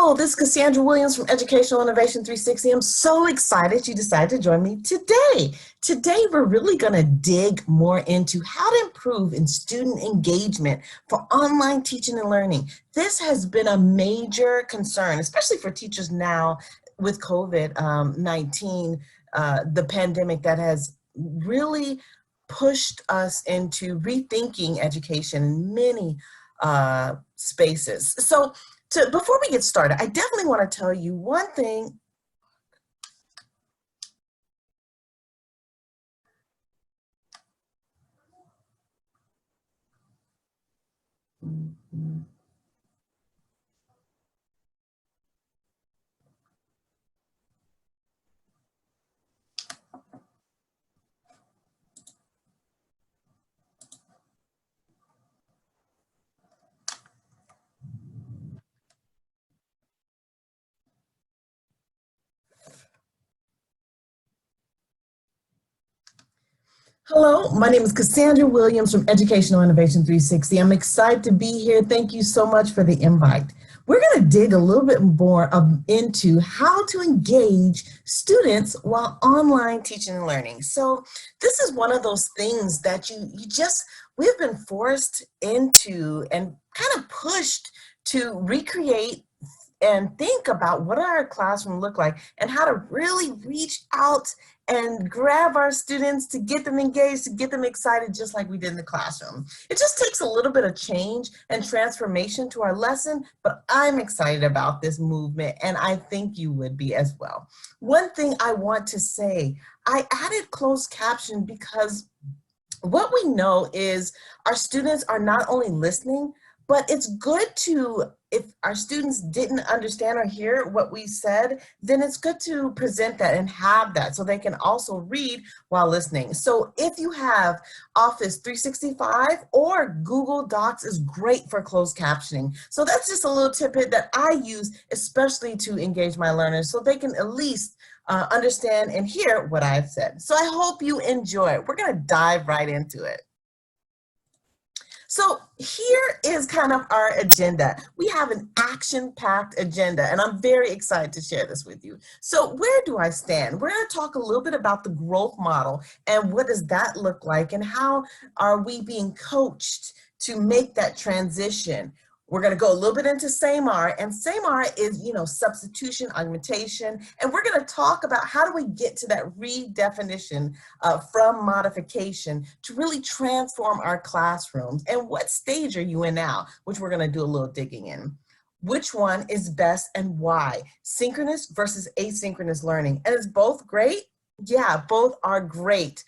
Hello, this is Cassandra Williams from Educational Innovation 360. I'm so excited you decided to join me today. Today, we're really going to dig more into how to improve in student engagement for online teaching and learning. This has been a major concern, especially for teachers now with COVID-19, the pandemic that has really pushed us into rethinking education in many spaces. Before we get started, I definitely want to tell you one thing. Hello, my name is Cassandra Williams from Educational Innovation 360. I'm excited to be here. Thank you so much for the invite. We're going to dig a little bit more into how to engage students while online teaching and learning. So this is one of those things that we've been forced into and kind of pushed to recreate and think about what our classroom look like and how to really reach out and grab our students to get them engaged, to get them excited, just like we did in the classroom. It just takes a little bit of change and transformation to our lesson, but I'm excited about this movement, and I think you would be as well. One thing I want to say, I added closed caption because what we know is our students are not only listening, but it's good to, if our students didn't understand or hear what we said, then it's good to present that and have that so they can also read while listening. So if you have Office 365 or Google Docs is great for closed captioning. So that's just a little tidbit that I use, especially to engage my learners so they can at least understand and hear what I've said. So I hope you enjoy it. We're gonna dive right into it. So here is kind of our agenda. We have an action-packed agenda, and I'm very excited to share this with you. So where do I stand? We're going to talk a little bit about the growth model and what does that look like and how are we being coached to make that transition. We're going to go a little bit into SAMR, and SAMR is, substitution, augmentation, and we're going to talk about how do we get to that redefinition from modification to really transform our classrooms, and what stage are you in now, which we're going to do a little digging in. Which one is best and why? Synchronous versus asynchronous learning, and is both great? Yeah, both are great.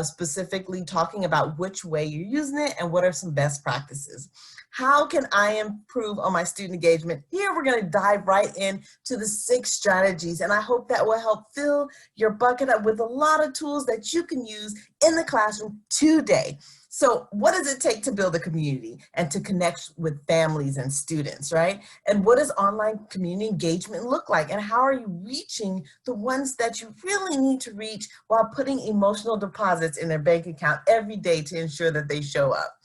Specifically talking about which way you're using it and what are some best practices. How can I improve on my student engagement? Here we're going to dive right into the 6 strategies, and I hope that will help fill your bucket up with a lot of tools that you can use in the classroom today. So what does it take to build a community and to connect with families and students, right? And what does online community engagement look like? And how are you reaching the ones that you really need to reach while putting emotional deposits in their bank account every day to ensure that they show up?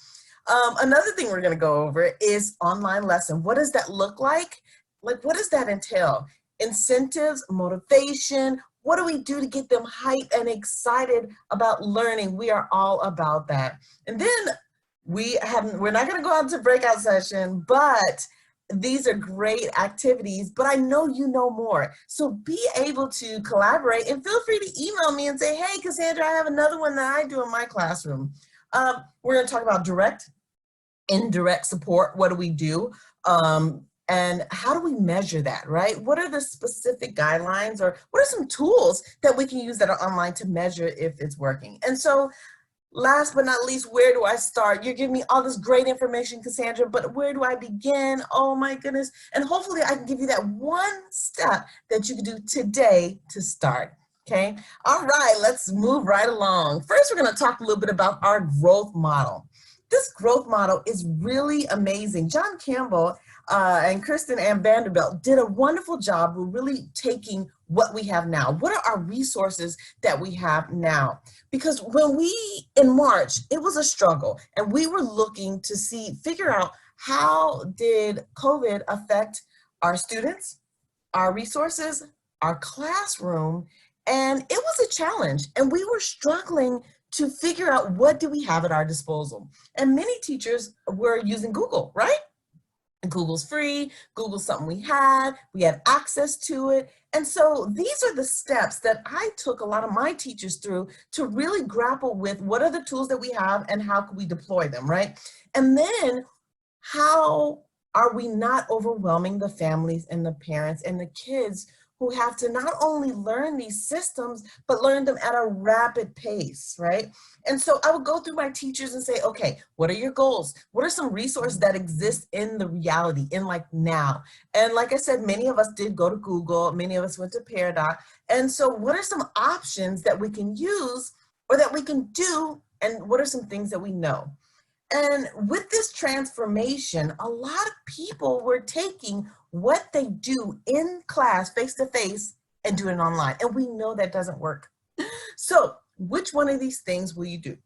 Another thing we're going to go over is online lesson. What does that look like? Like, what does that entail? Incentives, motivation. What do we do to get them hyped and excited about learning? We are all about that. And then we're not going to go out to breakout session, but these are great activities, but I know you know more. So be able to collaborate and feel free to email me and say, hey, Cassandra, I have another one that I do in my classroom. We're going to talk about direct, indirect support. What do we do? And how do we measure that, right? What are the specific guidelines or what are some tools that we can use that are online to measure if it's working? And so last but not least, where do I start? You're giving me all this great information, Cassandra, but where do I begin? Oh my goodness. And hopefully I can give you that one step that you can do today to start. Okay. All right, let's move right along. First, we're going to talk a little bit about our growth model. This growth model is really amazing. John Campbell and Kristen Ann Vanderbilt did a wonderful job with really taking what we have now. What are our resources that we have now? Because in March, it was a struggle, and we were looking to figure out how did COVID affect our students, our resources, our classroom, and it was a challenge. And we were struggling to figure out what do we have at our disposal. And many teachers were using Google, right? Google's free, Google's something we had access to it. And so these are the steps that I took a lot of my teachers through to really grapple with what are the tools that we have and how can we deploy them, right? And then how are we not overwhelming the families and the parents and the kids who have to not only learn these systems, but learn them at a rapid pace, right? And so I would go through my teachers and say, okay, what are your goals? What are some resources that exist in the reality, in like now? And like I said, many of us did go to Google, many of us went to Paradox. And so what are some options that we can use or that we can do? And what are some things that we know? And with this transformation, a lot of people were taking what they do in class face-to-face and doing it online. And we know that doesn't work. So which one of these things will you do?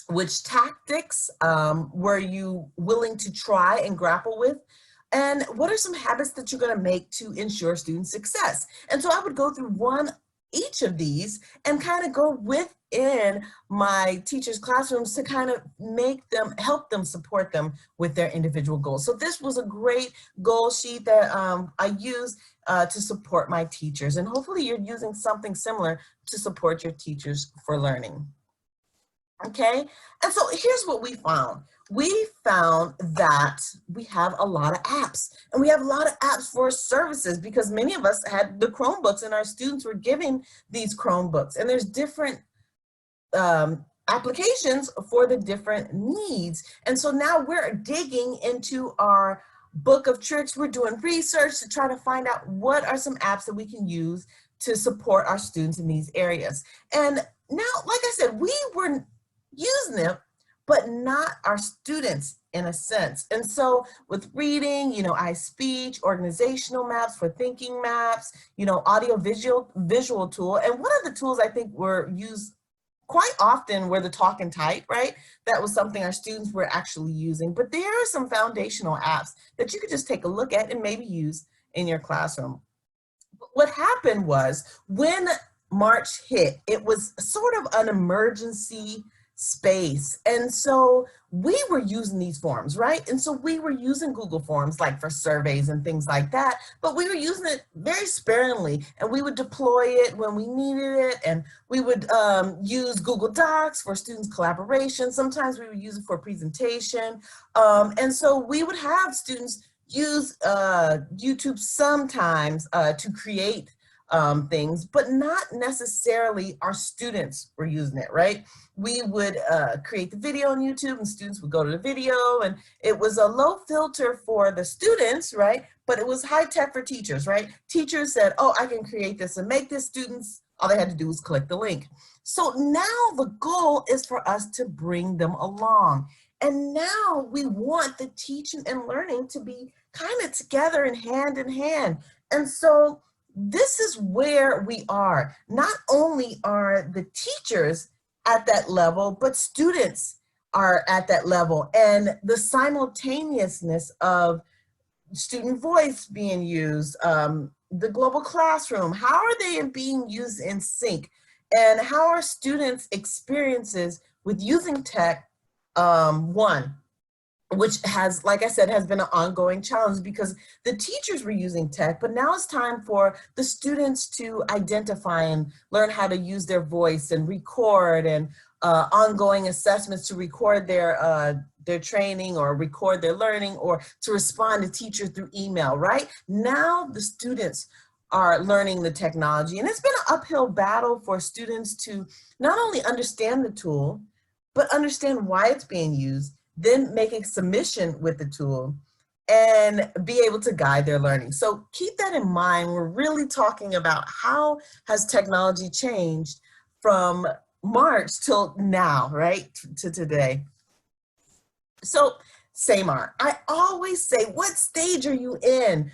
Which tactics were you willing to try and grapple with? And what are some habits that you're going to make to ensure student success? And so I would go through each of these and kind of go within my teachers' classrooms to kind of help them, support them with their individual goals. So this was a great goal sheet that I used to support my teachers. And hopefully you're using something similar to support your teachers for learning. Okay, and so here's what we found. We found that we have a lot of apps, and we have a lot of apps for services because many of us had the Chromebooks and our students were given these Chromebooks, and there's different applications for the different needs. And so now we're digging into our book of tricks. We're doing research to try to find out what are some apps that we can use to support our students in these areas. And now, like I said, we were using them, but not our students in a sense. And so with reading, iSpeech, organizational maps for thinking maps, audio visual tool. And one of the tools I think were used quite often were the talk and type, right? That was something our students were actually using. But there are some foundational apps that you could just take a look at and maybe use in your classroom. What happened was when March hit, it was sort of an emergency space. And so we were using these forms, right? And so we were using Google Forms like for surveys and things like that, but we were using it very sparingly, and we would deploy it when we needed it. And we would use Google Docs for students' collaboration. Sometimes we would use it for presentation. And so we would have students use YouTube sometimes to create things, but not necessarily our students were using it, right? We would create the video on YouTube and students would go to the video, and it was a low filter for the students, right? But it was high tech for teachers, right? Teachers said, oh, I can create this and make this. Students, all they had to do was click the link. So now the goal is for us to bring them along. And now we want the teaching and learning to be kind of together and hand in hand. And so this is where we are. Not only are the teachers at that level, but students are at that level. And the simultaneousness of student voice being used, the global classroom, how are they being used in sync? And how are students' experiences with using tech, which has, like I said, has been an ongoing challenge because the teachers were using tech, but now it's time for the students to identify and learn how to use their voice and record, and ongoing assessments to record their training or record their learning, or to respond to teachers through email, right? Now the students are learning the technology, and it's been an uphill battle for students to not only understand the tool, but understand why it's being used, then make a submission with the tool and be able to guide their learning. So keep that in mind. We're really talking about how has technology changed from March till now, right, to today. So Samar, I always say, what stage are you in?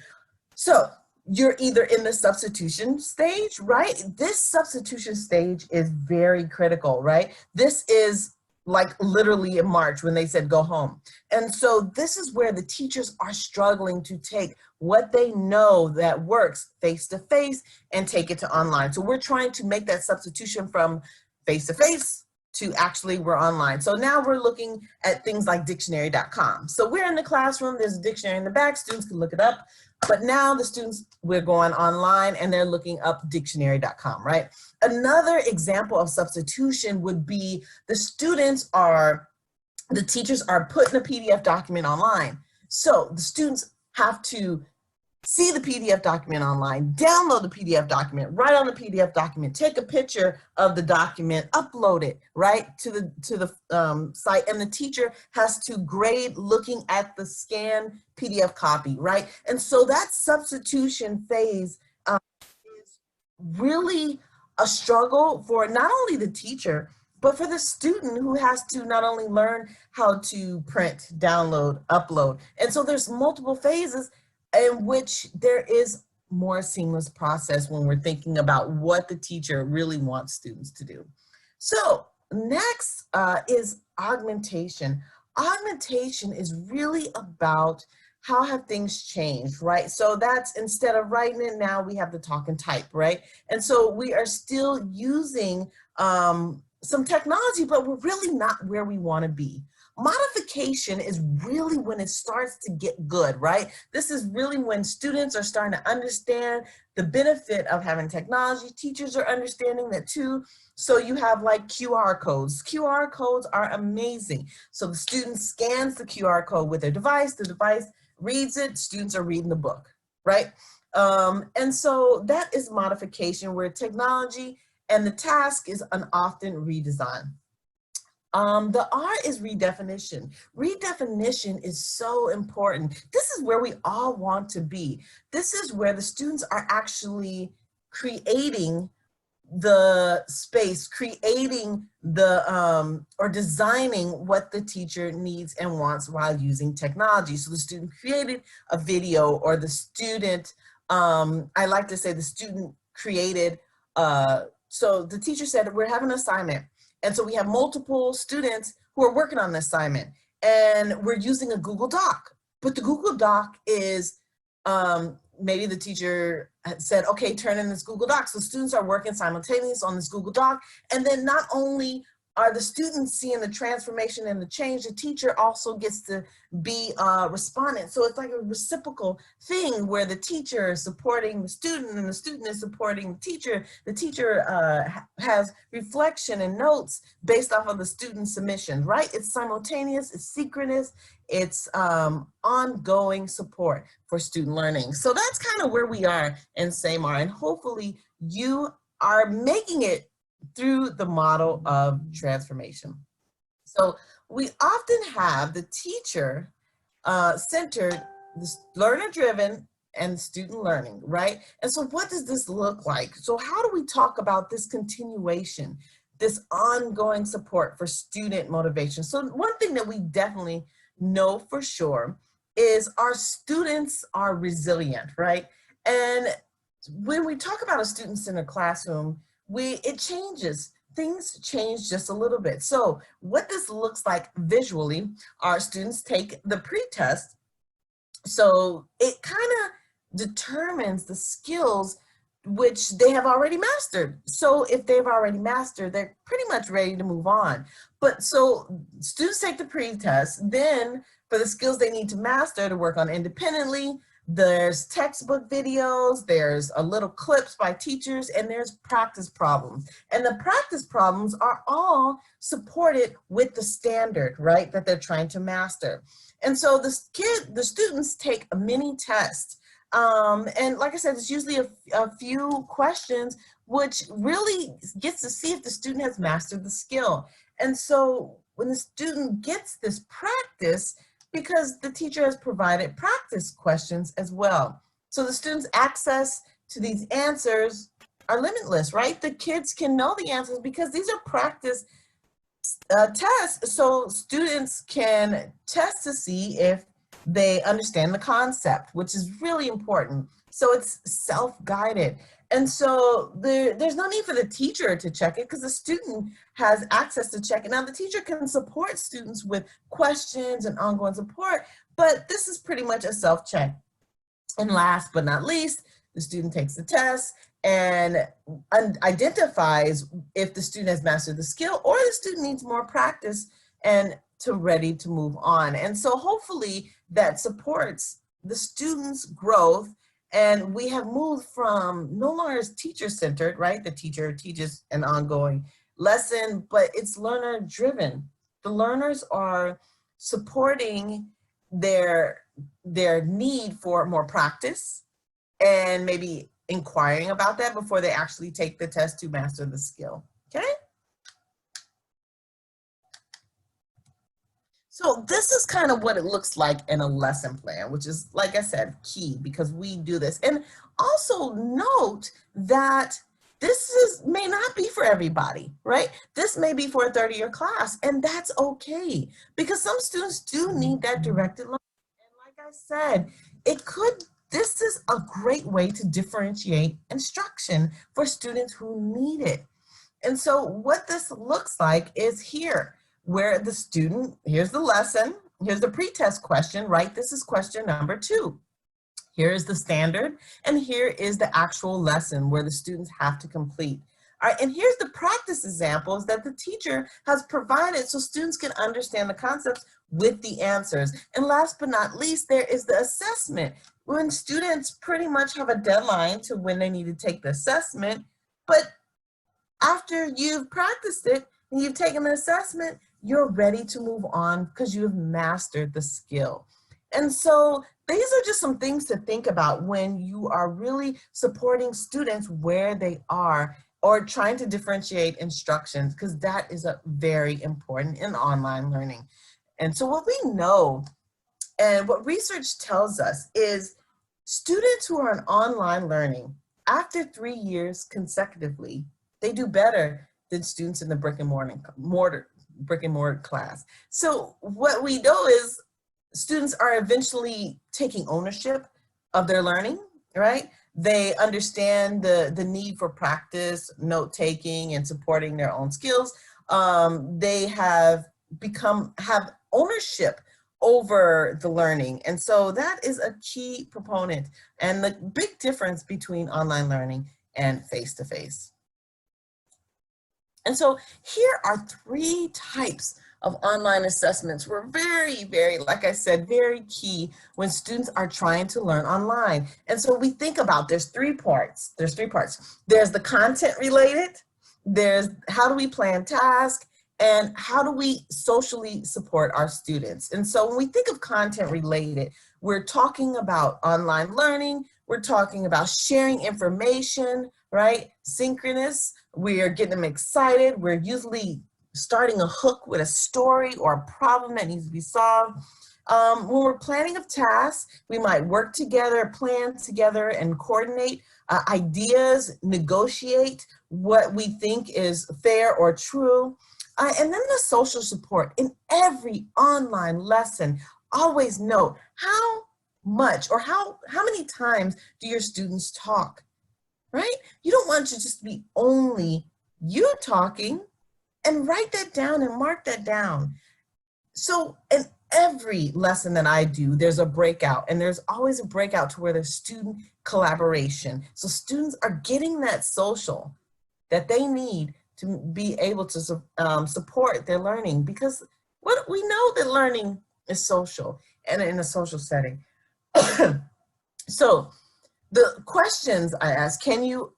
So you're either in the substitution stage, right? This substitution stage is very critical, right? This is like literally in March when they said go home. And so this is where the teachers are struggling to take what they know that works face-to-face and take it to online. So we're trying to make that substitution from face-to-face to actually we're online. So now we're looking at things like dictionary.com. So we're in the classroom, there's a dictionary in the back, students can look it up. But now the students, we're going online and they're looking up dictionary.com, right? Another example of substitution would be the teachers are putting a PDF document online. So the students have to see the PDF document online, download the PDF document, write on the PDF document, take a picture of the document, upload it, right, to the site, and the teacher has to grade looking at the scanned PDF copy, right? And so that substitution phase is really a struggle for not only the teacher, but for the student who has to not only learn how to print, download, upload. And so there's multiple phases in which there is more seamless process when we're thinking about what the teacher really wants students to do. So next is augmentation. Augmentation is really about how have things changed, right? So that's instead of writing it, now we have to talk and type, right? And so we are still using some technology, but we're really not where we want to be. Modification is really when it starts to get good, right? This is really when students are starting to understand the benefit of having technology. Teachers are understanding that too. So you have like QR codes. QR codes are amazing. So the student scans the QR code with their device, the device reads it, students are reading the book, right? And so that is modification where technology and the task is an often redesign. The R is redefinition. Redefinition is so important. This is where we all want to be. This is where the students are actually creating the space, creating the, or designing what the teacher needs and wants while using technology. So the student created a video, or the student, I like to say the student created, so the teacher said, we're having an assignment. And so we have multiple students who are working on the assignment, and we're using a Google Doc. But the Google Doc is, maybe the teacher said, okay, turn in this Google Doc. So students are working simultaneously on this Google Doc. And then not only are the students seeing the transformation and the change, the teacher also gets to be a respondent. So it's like a reciprocal thing where the teacher is supporting the student and the student is supporting the teacher. The teacher has reflection and notes based off of the student submission, right? It's simultaneous, it's synchronous, it's ongoing support for student learning. So that's kind of where we are in SAMR, and hopefully you are making it through the model of transformation. So we often have the teacher centered, learner-driven, and student learning, right? And so what does this look like? So how do we talk about this continuation, this ongoing support for student motivation? So one thing that we definitely know for sure is our students are resilient, right? And when we talk about a student-centered classroom, it changes. Things change just a little bit. So what this looks like visually, our students take the pre-test. So it kind of determines the skills which they have already mastered. So if they've already mastered, they're pretty much ready to move on. But so students take the pre-test, then for the skills they need to master to work on independently, there's textbook videos, there's a little clips by teachers, and there's practice problems. And the practice problems are all supported with the standard, right, that they're trying to master. And so the students take a mini test. And like I said, it's usually a few questions, which really gets to see if the student has mastered the skill. And so when the student gets this practice, because the teacher has provided practice questions as well. So the students' access to these answers are limitless, right? The kids can know the answers because these are practice tests. So students can test to see if they understand the concept, which is really important. So it's self-guided. And so there's no need for the teacher to check it because the student has access to check it. Now the teacher can support students with questions and ongoing support, but this is pretty much a self-check. And last but not least, the student takes the test and identifies if the student has mastered the skill or the student needs more practice and ready to move on. And so hopefully that supports the student's growth. And we have moved from no longer as teacher-centered, right? The teacher teaches an ongoing lesson, but it's learner-driven. The learners are supporting their need for more practice and maybe inquiring about that before they actually take the test to master the skill, okay? So this is kind of what it looks like in a lesson plan, which is, like I said, key because we do this. And also note that may not be for everybody, right? This may be for a 30-year class, and that's okay because some students do need that directed learning. And like I said, this is a great way to differentiate instruction for students who need it. And so what this looks like is here, where the student, here's the lesson, here's the pretest question, right? This is question number 2. Here is the standard, and here is the actual lesson where the students have to complete. All right, and here's the practice examples that the teacher has provided so students can understand the concepts with the answers. And last but not least, there is the assessment. When students pretty much have a deadline to when they need to take the assessment, but after you've practiced it and you've taken the assessment, you're ready to move on because you've mastered the skill. And so these are just some things to think about when you are really supporting students where they are or trying to differentiate instructions, because that is very important in online learning. And so what we know and what research tells us is students who are in online learning after 3 years consecutively, they do better than students in the brick and mortar class. So what we know is students are eventually taking ownership of their learning, right? They understand the need for practice, note-taking, and supporting their own skills. They have ownership over the learning. And so that is a key proponent and the big difference between online learning and face-to-face. And so here are 3 types of online assessments. We're very, very, like I said, very key when students are trying to learn online. And so we think about, there's 3 parts. There's the content related, there's how do we plan tasks, and how do we socially support our students. And so when we think of content related, we're talking about online learning, we're talking about sharing information, right? Synchronous, we're getting them excited. We're usually starting a hook with a story or a problem that needs to be solved. When we're planning of tasks, we might work together, plan together, and coordinate ideas, negotiate what we think is fair or true. And then the social support. In every online lesson, always note how much or how many times do your students talk, right? You don't want to just be only you talking, and write that down and mark that down. So in every lesson that I do, there's a breakout, and there's always a breakout to where there's student collaboration. So students are getting that social that they need to be able to support their learning, because what we know that learning is social and in a social setting. So the questions I ask, can your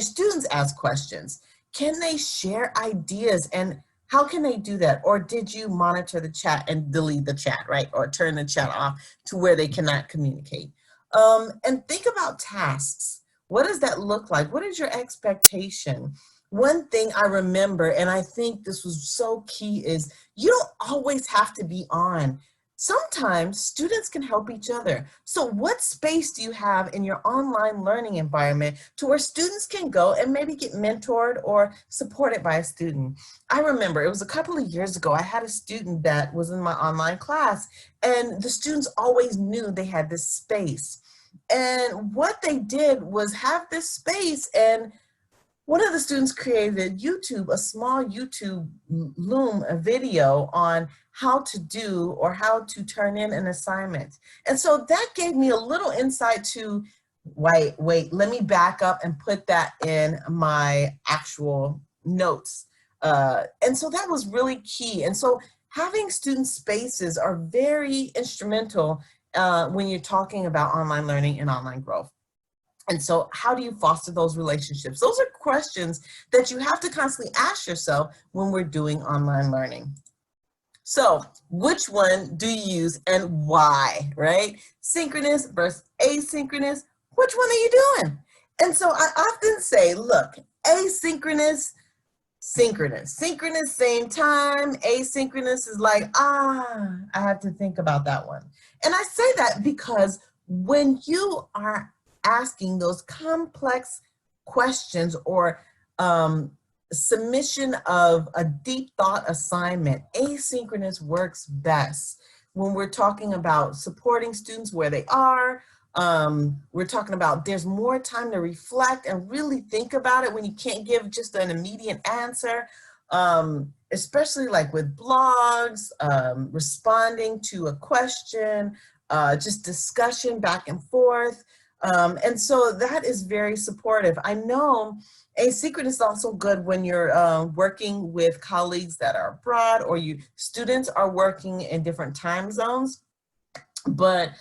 students ask questions? Can they share ideas, and how can they do that? Or did you monitor the chat and delete the chat, right? Or turn the chat off to where they cannot communicate? And think about tasks. What does that look like? What is your expectation? One thing I remember, and I think this was so key, is you don't always have to be on. Sometimes students can help each other. So what space do you have in your online learning environment to where students can go and maybe get mentored or supported by a student? I remember it was a couple of years ago, I had a student that was in my online class, and the students always knew they had this space. And what they did was have this space, and one of the students created a small YouTube Loom, a video on how to do or how to turn in an assignment. And so that gave me a little insight to, wait, let me back up and put that in my actual notes. And so that was really key. And so having student spaces are very instrumental when you're talking about online learning and online growth. And so how do you foster those relationships? Those are questions that you have to constantly ask yourself when we're doing online learning. So which one do you use and why, right? Synchronous versus asynchronous, which one are you doing? And so I often say, look, asynchronous, synchronous. Synchronous, same time. Asynchronous is like, I have to think about that one. And I say that because when you are asking those complex questions or submission of a deep thought assignment, asynchronous works best. When we're talking about supporting students where they are, we're talking about there's more time to reflect and really think about it when you can't give just an immediate answer, especially like with blogs, responding to a question, just discussion back and forth. And so that is very supportive. I know asynchronous is also good when you're working with colleagues that are abroad, or students are working in different time zones. But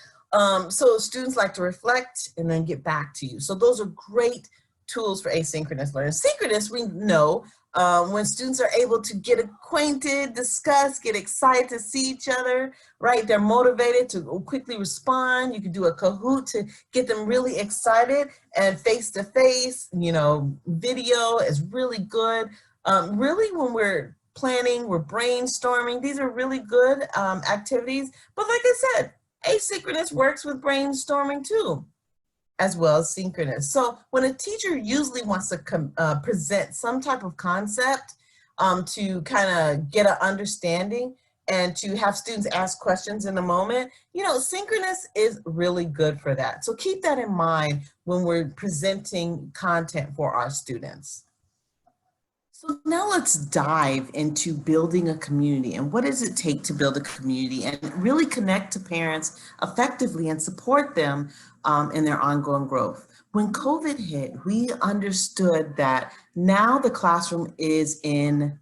so students like to reflect and then get back to you. So those are great tools for asynchronous learning. Synchronous, we know, when students are able to get acquainted, discuss, get excited to see each other, right? They're motivated to quickly respond. You can do a Kahoot to get them really excited, and face-to-face, video is really good. Really, when we're planning, we're brainstorming, these are really good activities. But like I said, asynchronous works with brainstorming too, as well as synchronous. So when a teacher usually wants to present some type of concept to kind of get an understanding and to have students ask questions in the moment, synchronous is really good for that. So keep that in mind when we're presenting content for our students. So now let's dive into building a community, and what does it take to build a community and really connect to parents effectively and support them in their ongoing growth. When COVID hit, we understood that now the classroom is in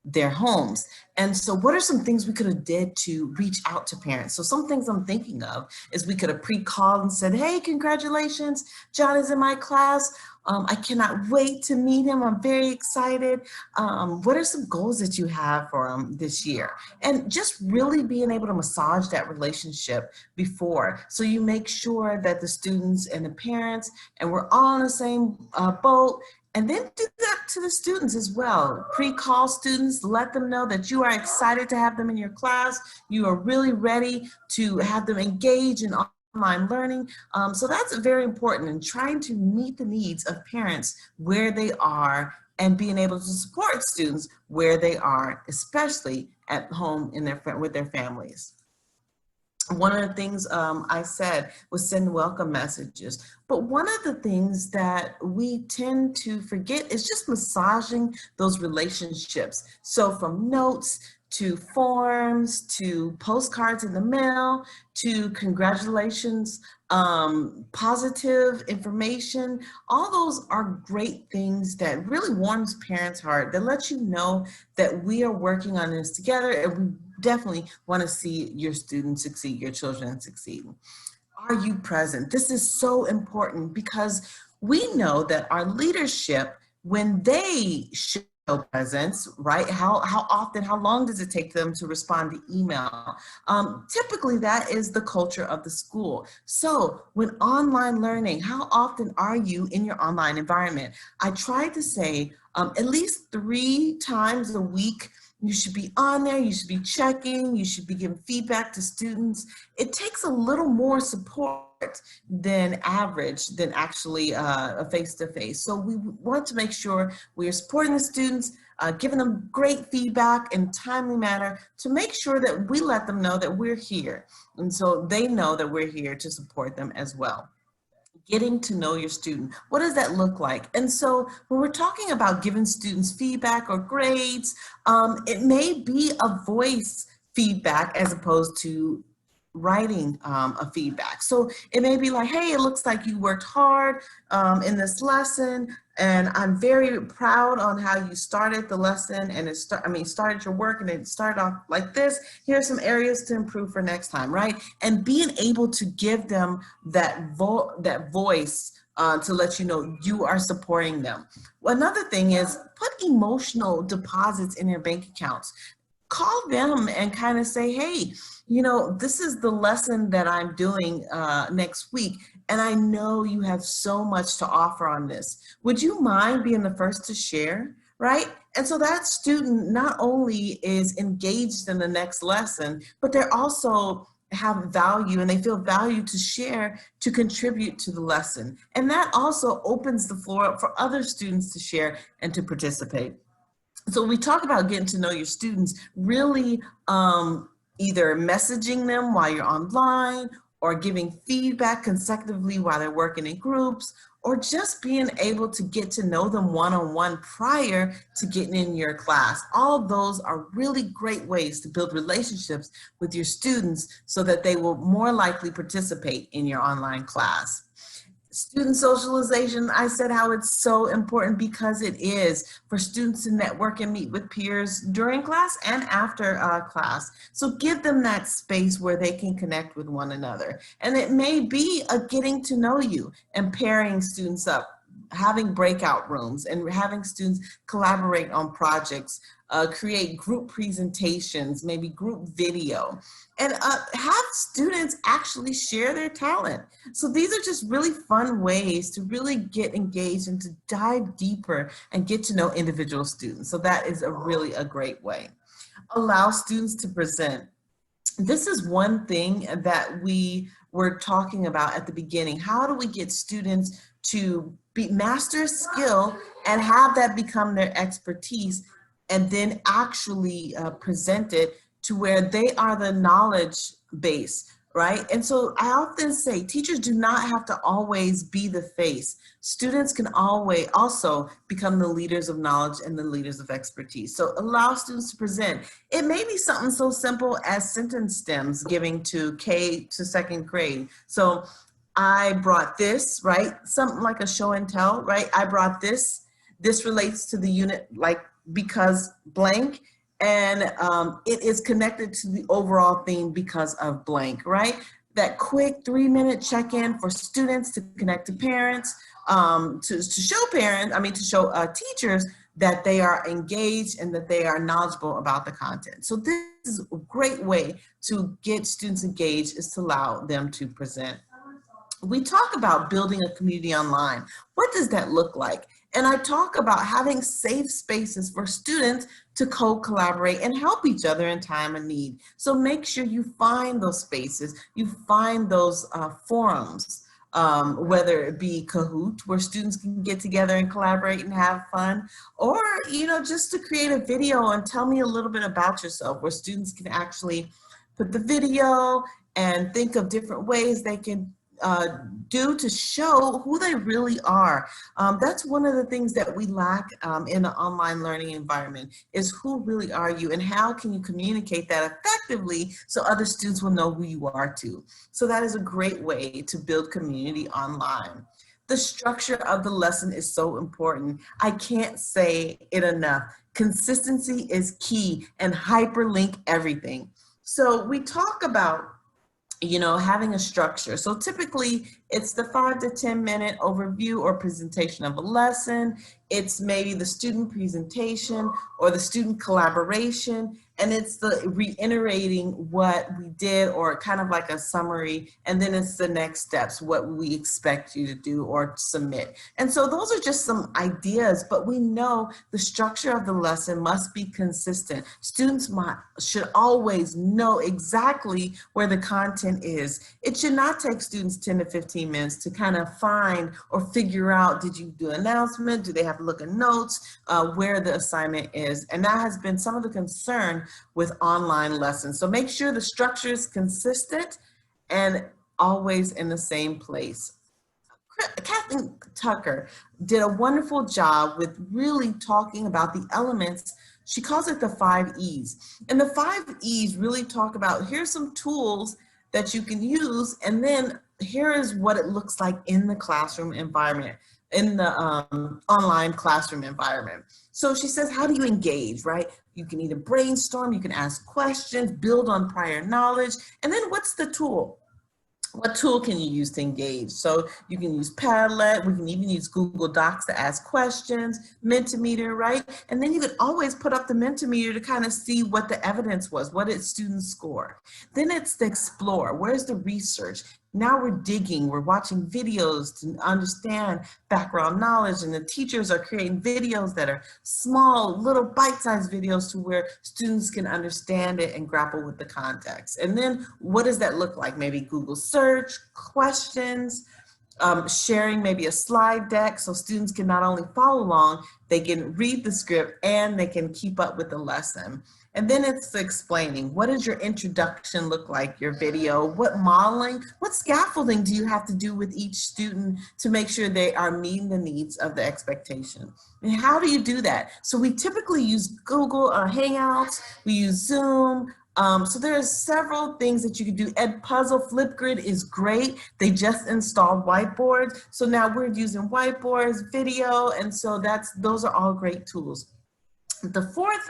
their homes. And so what are some things we could have did to reach out to parents? So some things I'm thinking of is we could have pre-called and said, hey, congratulations, John is in my class. I cannot wait to meet him. I'm very excited. What are some goals that you have for him this year? And just really being able to massage that relationship before. So you make sure that the students and the parents, and we're all on the same boat. And then do that to the students as well. Pre-call students, let them know that you are excited to have them in your class. You are really ready to have them engage in online learning. So that's very important, in trying to meet the needs of parents where they are and being able to support students where they are, especially at home with their families. One of the things I said was send welcome messages. But one of the things that we tend to forget is just massaging those relationships. So from notes to forms, to postcards in the mail, to congratulations, positive information, all those are great things that really warms parents' heart, that lets you know that we are working on this together, and we definitely want to see your students succeed, your children succeed. Are you present? This is so important, because we know that our leadership, when they show presence, right? How often, how long does it take them to respond to email? Typically that is the culture of the school. So when online learning, how often are you in your online environment? I try to say at least 3 times a week You should be on there, you should be checking, you should be giving feedback to students. It takes a little more support than average, than actually a face-to-face. So we want to make sure we are supporting the students, giving them great feedback in a timely manner to make sure that we let them know that we're here. And so they know that we're here to support them as well. Getting to know your student. What does that look like? And so when we're talking about giving students feedback or grades, it may be a voice feedback as opposed to writing a feedback. So it may be like, hey, it looks like you worked hard in this lesson, and I'm very proud on how you started the lesson, and started your work, and it started off like this. Here are some areas to improve for next time, right? And being able to give them that voice to let you know you are supporting them. Another thing is put emotional deposits in their bank accounts. Call them and kind of say, hey, you know, this is the lesson that I'm doing next week, and I know you have so much to offer on this. Would you mind being the first to share, right? And so that student not only is engaged in the next lesson, but they're also have value, and they feel value to share, to contribute to the lesson. And that also opens the floor up for other students to share and to participate. So we talk about getting to know your students, really either messaging them while you're online, or giving feedback consecutively while they're working in groups, or just being able to get to know them one-on-one prior to getting in your class. All those are really great ways to build relationships with your students so that they will more likely participate in your online class. Student socialization, I said how it's so important, because it is, for students to network and meet with peers during class and after class. So give them that space where they can connect with one another. And it may be a getting to know you and pairing students up, having breakout rooms and having students collaborate on projects, create group presentations, maybe group video, and have students actually share their talent. So these are just really fun ways to really get engaged and to dive deeper and get to know individual students. So that is really a great way. Allow students to present. This is one thing that we were talking about at the beginning. How do we get students to master a skill and have that become their expertise, and then actually present it to where they are the knowledge base, right? And so I often say teachers do not have to always be the face. Students can always also become the leaders of knowledge and the leaders of expertise. So allow students to present. It may be something so simple as sentence stems, giving to K to second grade. So I brought this, right? Something like a show and tell, right? I brought this. This relates to the unit, like, because blank, and it is connected to the overall theme because of blank, right? That quick 3-minute check-in for students to connect to parents, to show teachers that they are engaged and that they are knowledgeable about the content. So this is a great way to get students engaged, is to allow them to present. We talk about building a community online. What does that look like? And I talk about having safe spaces for students to co-collaborate and help each other in time of need. So make sure you find those spaces, you find those forums, whether it be Kahoot, where students can get together and collaborate and have fun, or, you know, just to create a video and tell me a little bit about yourself, where students can actually put the video and think of different ways they can do to show who they really are. That's one of the things that we lack in the online learning environment, is who really are you, and how can you communicate that effectively so other students will know who you are too. So that is a great way to build community online. The structure of the lesson is so important. I can't say it enough. Consistency is key, and hyperlink everything. So we talk about, you know, having a structure. So typically It's the 5 to 10-minute overview or presentation of a lesson. It's maybe the student presentation or the student collaboration, and it's the reiterating what we did or kind of like a summary, and then it's the next steps, what we expect you to do or submit. And so those are just some ideas, but we know the structure of the lesson must be consistent. Students should always know exactly where the content is. It should not take students 10 to 15 minutes to kind of find or figure out, did you do an announcement? Do they have to look at notes, where the assignment is? And that has been some of the concern with online lessons. So make sure the structure is consistent and always in the same place. Cassandra Tucker did a wonderful job with really talking about the elements. She calls it the 5 E's. And the 5 E's really talk about, here's some tools that you can use, and then here is what it looks like in the classroom environment, in the online classroom environment. So she says, how do you engage, right? You can either brainstorm, you can ask questions, build on prior knowledge, and then what's the tool? What tool can you use to engage? So you can use Padlet, we can even use Google Docs to ask questions, Mentimeter, right? And then you could always put up the Mentimeter to kind of see what the evidence was, what did students score? Then it's the explore, where's the research? Now we're digging, we're watching videos to understand background knowledge, and the teachers are creating videos that are small, little bite-sized videos to where students can understand it and grapple with the context. And then what does that look like? Maybe Google search, questions, sharing maybe a slide deck so students can not only follow along, they can read the script and they can keep up with the lesson. And then it's explaining, what does your introduction look like, your video, what modeling, what scaffolding do you have to do with each student to make sure they are meeting the needs of the expectation? And how do you do that? So we typically use Google Hangouts, we use Zoom, so there's several things that you can do. Edpuzzle, Flipgrid is great. They just installed whiteboards. So now we're using whiteboards, video, and so those are all great tools. The fourth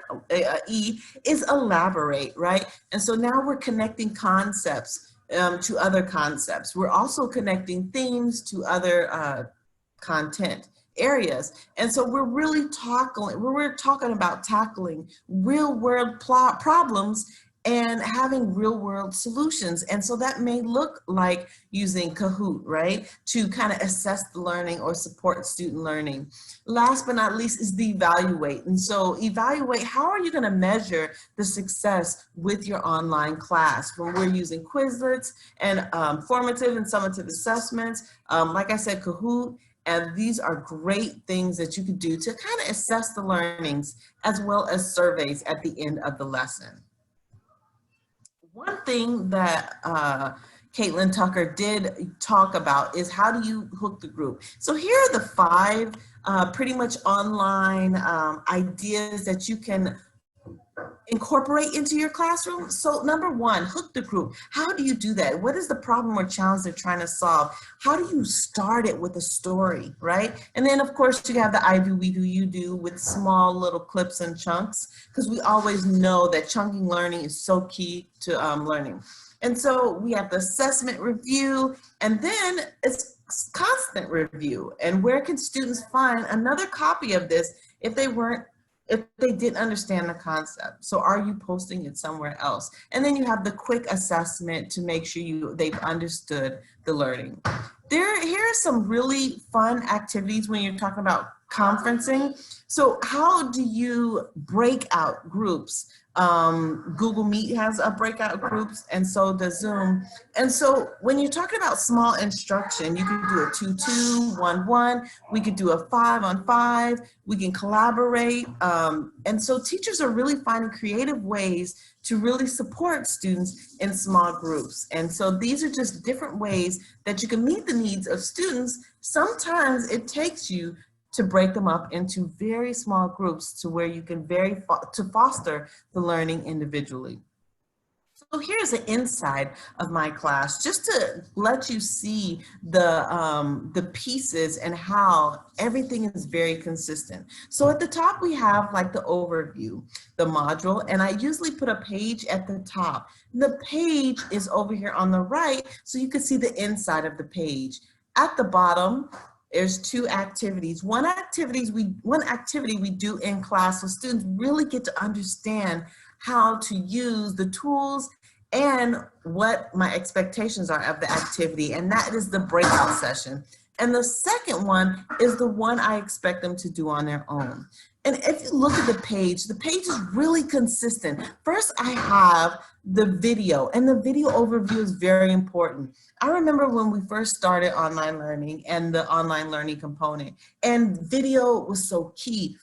E is elaborate, right? And so now we're connecting concepts to other concepts. We're also connecting themes to other content areas. And so we're really talking about tackling real world problems and having real world solutions. And so that may look like using Kahoot, right? To kind of assess the learning or support student learning. Last but not least is the evaluate. And so evaluate, how are you gonna measure the success with your online class? When we're using Quizlets and formative and summative assessments, like I said, Kahoot, and these are great things that you can do to kind of assess the learnings as well as surveys at the end of the lesson. One thing that Caitlin Tucker did talk about is, how do you hook the group? So here are the 5 pretty much online ideas that you can incorporate into your classroom. So number 1, hook the group. How do you do that? What is the problem or challenge they're trying to solve? How do you start it with a story, right? And then of course you have the I do, we do, you do with small little clips and chunks, because we always know that chunking learning is so key to learning. And so we have the assessment review, and then it's constant review. And where can students find another copy of this if they didn't understand the concept? So are you posting it somewhere else? And then you have the quick assessment to make sure they've understood the learning. Here are some really fun activities when you're talking about conferencing. So how do you break out groups? Google Meet has a breakout groups, and so does Zoom. And so when you're talking about small instruction, you can do a 2-2, 1-1. We could do a 5-on-5. We can collaborate. And so teachers are really finding creative ways to really support students in small groups. And so these are just different ways that you can meet the needs of students. Sometimes it takes you to break them up into very small groups to where you can to foster the learning individually. So So here's the inside of my class, just to let you see the pieces and how everything is very consistent. So at the top we have like the overview, the module, and I usually put a page at the top. The page is over here on the right, so you can see the inside of the page. At the bottom, there's two activities. One activity we do in class, so students really get to understand how to use the tools and what my expectations are of the activity, and that is the breakout session. And the second one is the one I expect them to do on their own. And if you look at the page is really consistent. First, I have the video, and the video overview is very important. I remember when we first started online learning and the online learning component, and video was so key.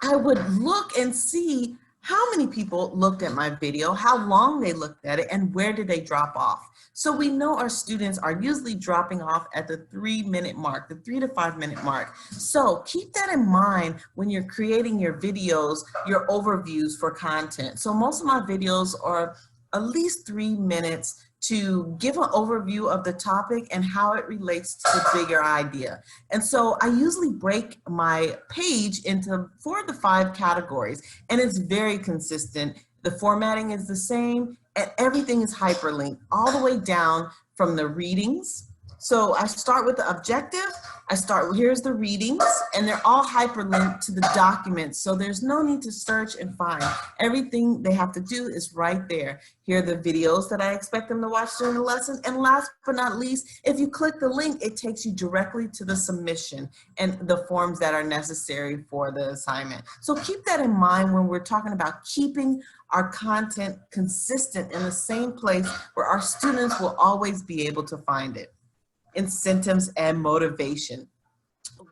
I would look and see how many people looked at my video, how long they looked at it, and where did they drop off. So we know our students are usually dropping off at the 3-minute mark, the 3 to 5 minute mark. So keep that in mind when you're creating your videos, your overviews for content. So most of my videos are at least 3 minutes to give an overview of the topic and how it relates to the bigger idea. And so I usually break my page into 4 to 5 categories, and it's very consistent. The formatting is the same, and everything is hyperlinked all the way down from the readings. So I start with the objective, here's the readings, and they're all hyperlinked to the documents. So there's no need to search and find. Everything they have to do is right there. Here are the videos that I expect them to watch during the lesson. And last but not least, if you click the link, it takes you directly to the submission and the forms that are necessary for the assignment. So keep that in mind when we're talking about keeping our content consistent in the same place where our students will always be able to find it. Incentives and motivation.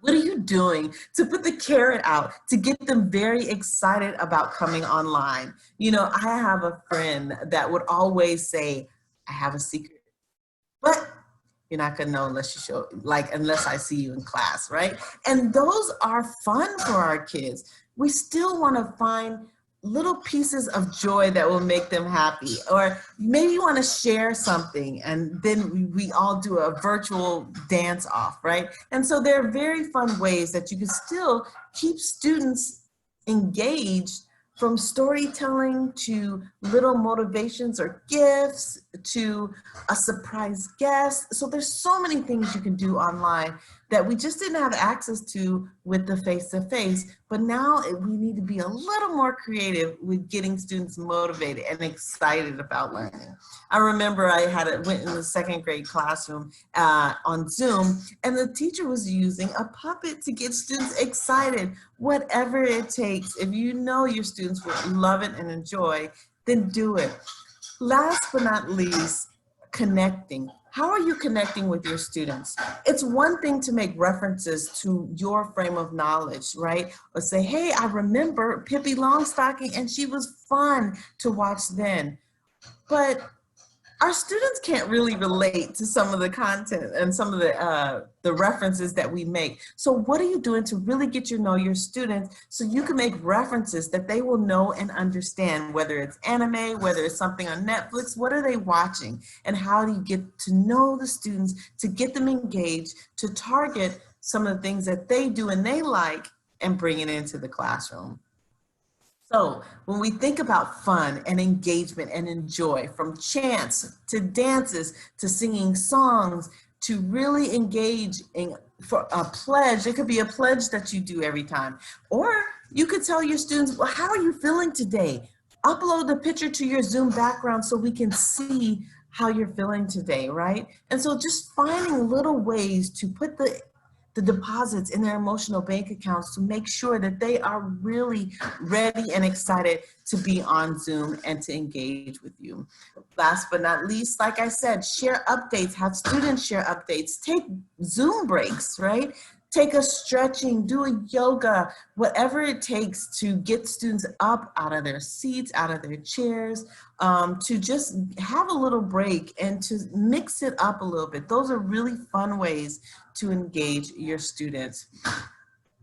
What are you doing to put the carrot out to get them very excited about coming online? You know, I have a friend that would always say, I have a secret, but you're not gonna know unless you show, unless I see you in class, right? And those are fun for our kids. We still wanna find little pieces of joy that will make them happy. Or maybe you want to share something and then we all do a virtual dance off, right? And so there are very fun ways that you can still keep students engaged, from storytelling to little motivations or gifts to a surprise guest. So there's so many things you can do online that we just didn't have access to with the face-to-face, but now we need to be a little more creative with getting students motivated and excited about learning. I remember I went in the 2nd grade classroom on Zoom, and the teacher was using a puppet to get students excited. Whatever it takes, if you know your students will love it and enjoy, then do it. Last but not least, connecting. How are you connecting with your students? It's one thing to make references to your frame of knowledge, right? Or say, hey, I remember Pippi Longstocking and she was fun to watch then. But our students can't really relate to some of the content and some of the references that we make. So what are you doing to really get to know your students so you can make references that they will know and understand, whether it's anime, whether it's something on Netflix, what are they watching? And how do you get to know the students, to get them engaged, to target some of the things that they do and they like and bring it into the classroom? So when we think about fun and engagement and enjoy, from chants to dances to singing songs to really engage in for a pledge, it could be a pledge that you do every time. Or you could tell your students, well, how are you feeling today? Upload the picture to your Zoom background so we can see how you're feeling today, right? And so just finding little ways to put the deposits in their emotional bank accounts to make sure that they are really ready and excited to be on Zoom and to engage with you. Last but not least, like I said, share updates, have students share updates, take Zoom breaks, right? Take a stretching, do a yoga, whatever it takes to get students up out of their seats, out of their chairs, to just have a little break and to mix it up a little bit. Those are really fun ways to engage your students.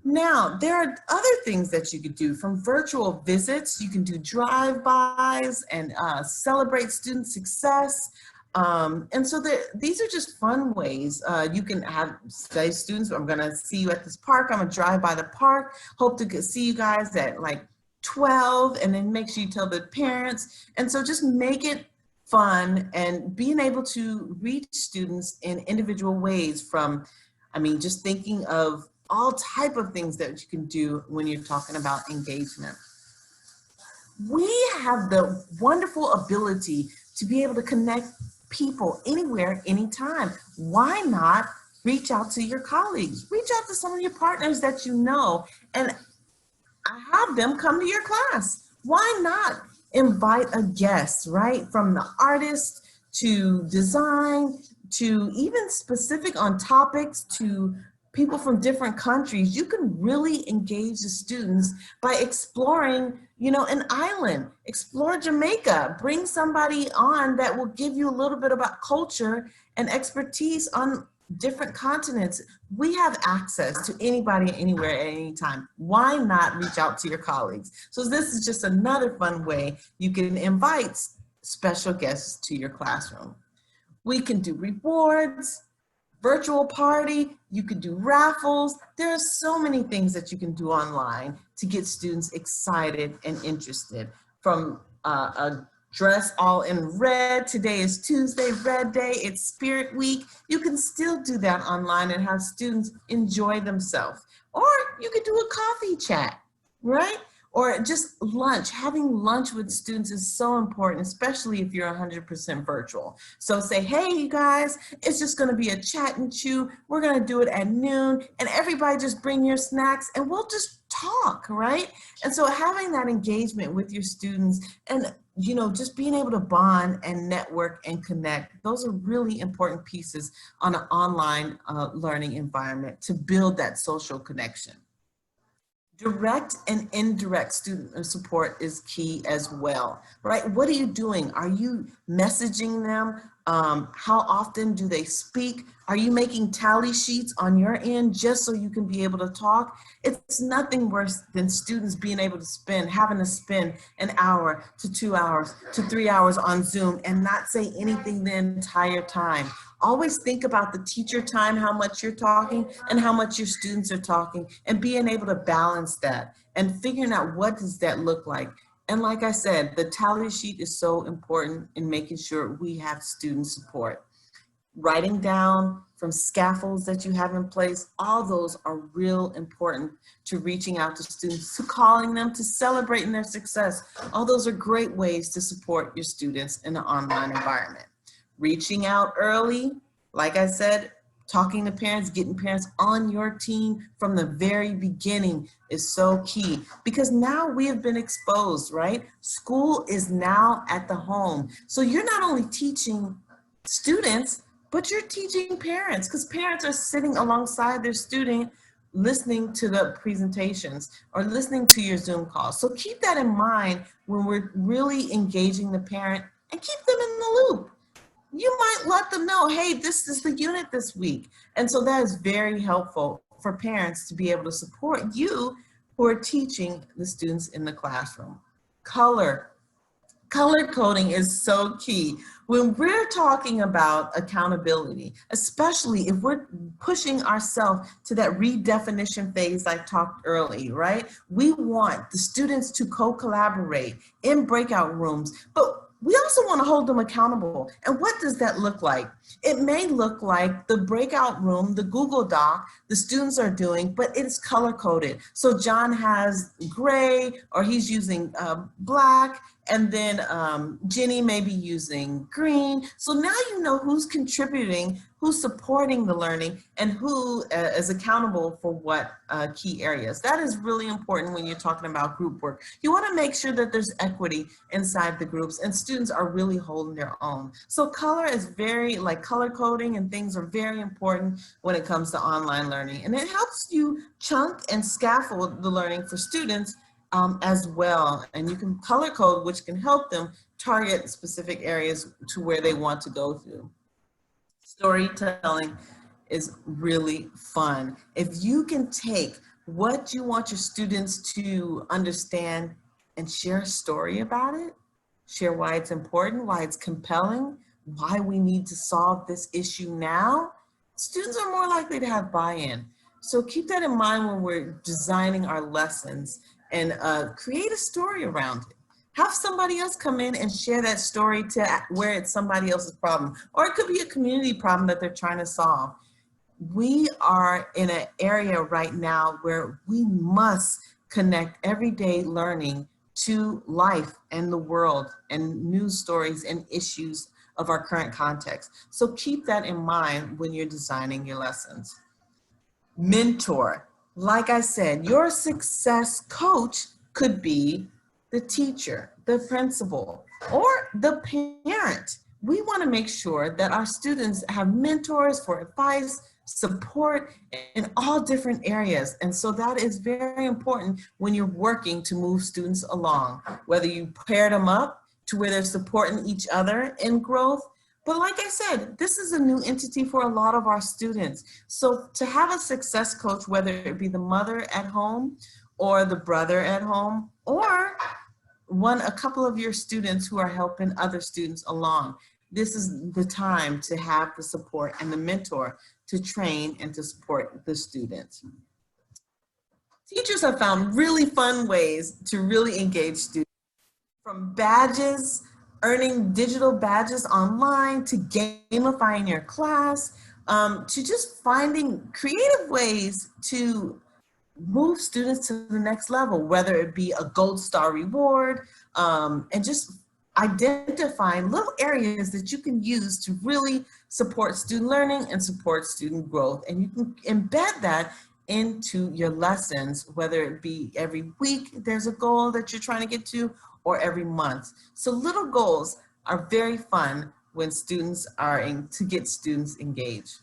Now, there are other things that you could do, from virtual visits. You can do drive-bys and celebrate student success. And so these are just fun ways. You can have, say, students, I'm gonna see you at this park, I'm gonna drive by the park, hope to see you guys at like 12, and then make sure you tell the parents. And so just make it fun and being able to reach students in individual ways from, I mean, just thinking of all type of things that you can do when you're talking about engagement. We have the wonderful ability to be able to connect people anywhere, anytime. Why not reach out to your colleagues? Reach out to some of your partners that you know and have them come to your class. Why not invite a guest, right? From the artist to design to even specific on topics to people from different countries. You can really engage the students by exploring, you know, an island. Explore Jamaica. Bring somebody on that will give you a little bit about culture and expertise on different continents. We have access to anybody, anywhere, at any time. Why not reach out to your colleagues? So this is just another fun way you can invite special guests to your classroom. We can do rewards, virtual party, you could do raffles. There are so many things that you can do online to get students excited and interested. From a dress all in red, today is Tuesday, Red Day, it's Spirit Week. You can still do that online and have students enjoy themselves. Or you could do a coffee chat, right? Or just lunch. Having lunch with students is so important, especially if you're 100% virtual. So say, hey, you guys, it's just gonna be a chat and chew. We're gonna do it at noon, and everybody just bring your snacks and we'll just talk, right? And so having that engagement with your students and, you know, just being able to bond and network and connect, those are really important pieces on an online learning environment to build that social connection. Direct and indirect student support is key as well, right? What are you doing? Are you messaging them? How often do they speak? Are you making tally sheets on your end just so you can be able to talk? It's nothing worse than students being able to having to spend an hour to 2 hours to 3 hours on Zoom and not say anything the entire time. Always think about the teacher time, how much you're talking and how much your students are talking, and being able to balance that and figuring out what does that look like. And like I said, the tally sheet is so important in making sure we have student support. Writing down from scaffolds that you have in place, all those are real important to reaching out to students, to calling them, to celebrating their success. All those are great ways to support your students in an online environment. Reaching out early, like I said, talking to parents, getting parents on your team from the very beginning is so key, because now we have been exposed, right? School is now at the home. So you're not only teaching students, but you're teaching parents, because parents are sitting alongside their student listening to the presentations or listening to your Zoom calls. So keep that in mind when we're really engaging the parent, and keep them in the loop. You might let them know, hey, this is the unit this week. And so that is very helpful for parents to be able to support you who are teaching the students in the classroom. Color coding is so key. When we're talking about accountability, especially if we're pushing ourselves to that redefinition phase I talked earlier, right? We want the students to co-collaborate in breakout rooms, but we also want to hold them accountable. And what does that look like? It may look like the breakout room, the Google Doc, the students are doing, but it's color coded. So John has gray, or he's using black, and then Jenny may be using green. So now you know who's contributing, who's supporting the learning, and who is accountable for what key areas. That is really important when you're talking about group work. You want to make sure that there's equity inside the groups and students are really holding their own. So color is very, like color coding and things are very important when it comes to online learning. And it helps you chunk and scaffold the learning for students as well. And you can color code, which can help them target specific areas to where they want to go through. Storytelling is really fun. If you can take what you want your students to understand, and share a story about it. Share why it's important, why it's compelling, why we need to solve this issue now. Students are more likely to have buy-in. So keep that in mind when we're designing our lessons, and create a story around it. Have somebody else come in and share that story to where it's somebody else's problem, or it could be a community problem that they're trying to solve. We are in an area right now where we must connect everyday learning to life and the world and news stories and issues of our current context. So keep that in mind when you're designing your lessons. Mentor. Like I said, your success coach could be the teacher, the principal, or the parent. We want to make sure that our students have mentors for advice, support in all different areas. And so that is very important when you're working to move students along, whether you pair them up to where they're supporting each other in growth. But like I said, this is a new entity for a lot of our students. So to have a success coach, whether it be the mother at home or the brother at home, or a couple of your students who are helping other students along, this is the time to have the support and the mentor to train and to support the students. Teachers have found really fun ways to really engage students, from badges, earning digital badges online, to gamifying your class, to just finding creative ways to move students to the next level, whether it be a gold star reward, and just identifying little areas that you can use to really support student learning and support student growth. And you can embed that into your lessons, whether it be every week there's a goal that you're trying to get to, or every month. So little goals are very fun when students are to get students engaged.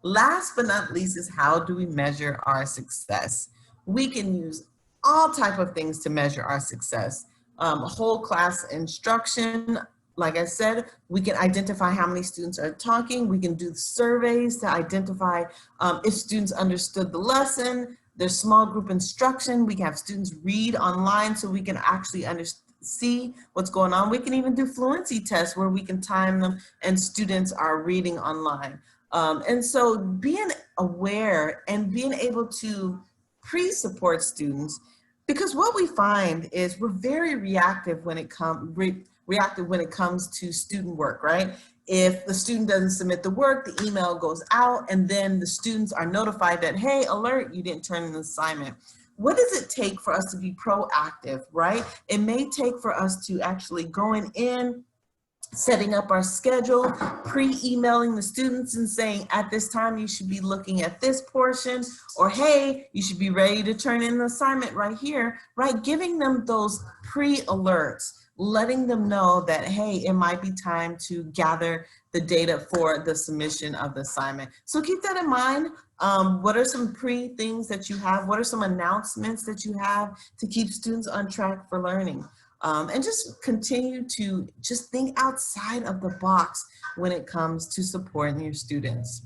Last but not least is, how do we measure our success? We can use all type of things to measure our success. Whole class instruction, like I said, we can identify how many students are talking. We can do surveys to identify if students understood the lesson. There's small group instruction. We can have students read online so we can actually see what's going on. We can even do fluency tests where we can time them and students are reading online. And so being aware and being able to pre-support students, because what we find is we're very reactive when it comes to student work, right? If the student doesn't submit the work, the email goes out, and then the students are notified that, hey, alert, you didn't turn in an assignment. What does it take for us to be proactive, right? It may take for us to actually going in, setting up our schedule, pre-emailing the students and saying, at this time, you should be looking at this portion, or hey, you should be ready to turn in an assignment right here, right? Giving them those pre-alerts, letting them know that, hey, it might be time to gather the data for the submission of the assignment. So keep that in mind. What are some things that you have? What are some announcements that you have to keep students on track for learning? And just continue to just think outside of the box when it comes to supporting your students.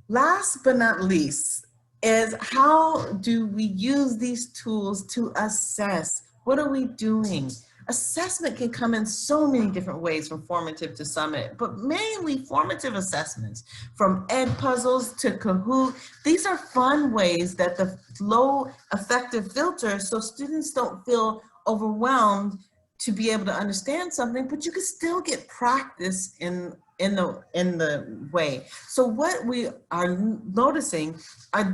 Last but not least is, how do we use these tools to assess? What are we doing? Assessment can come in so many different ways, from formative to summit, but mainly formative assessments, from Ed Puzzles to Kahoot. These are fun ways that the low effective filter, so students don't feel overwhelmed to be able to understand something, but you can still get practice in the way. So what we are noticing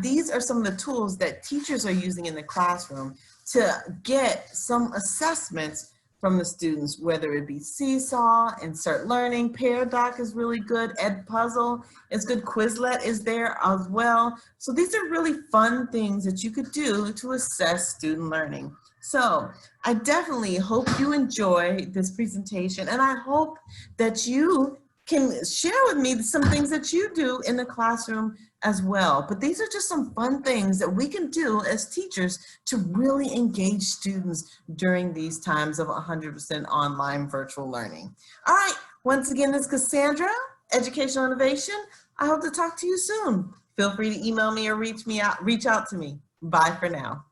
these are some of the tools that teachers are using in the classroom to get some assessments from the students, whether it be Seesaw, Insert Learning, Paradoc is really good, Ed Puzzle is good, Quizlet is there as well. So these are really fun things that you could do to assess student learning. So I definitely hope you enjoy this presentation, and I hope that you can share with me some things that you do in the classroom as well. But these are just some fun things that we can do as teachers to really engage students during these times of 100% online virtual learning. All right, once again, this is Cassandra, Educational Innovation. I hope to talk to you soon. Feel free to email me or reach out to me. Bye for now.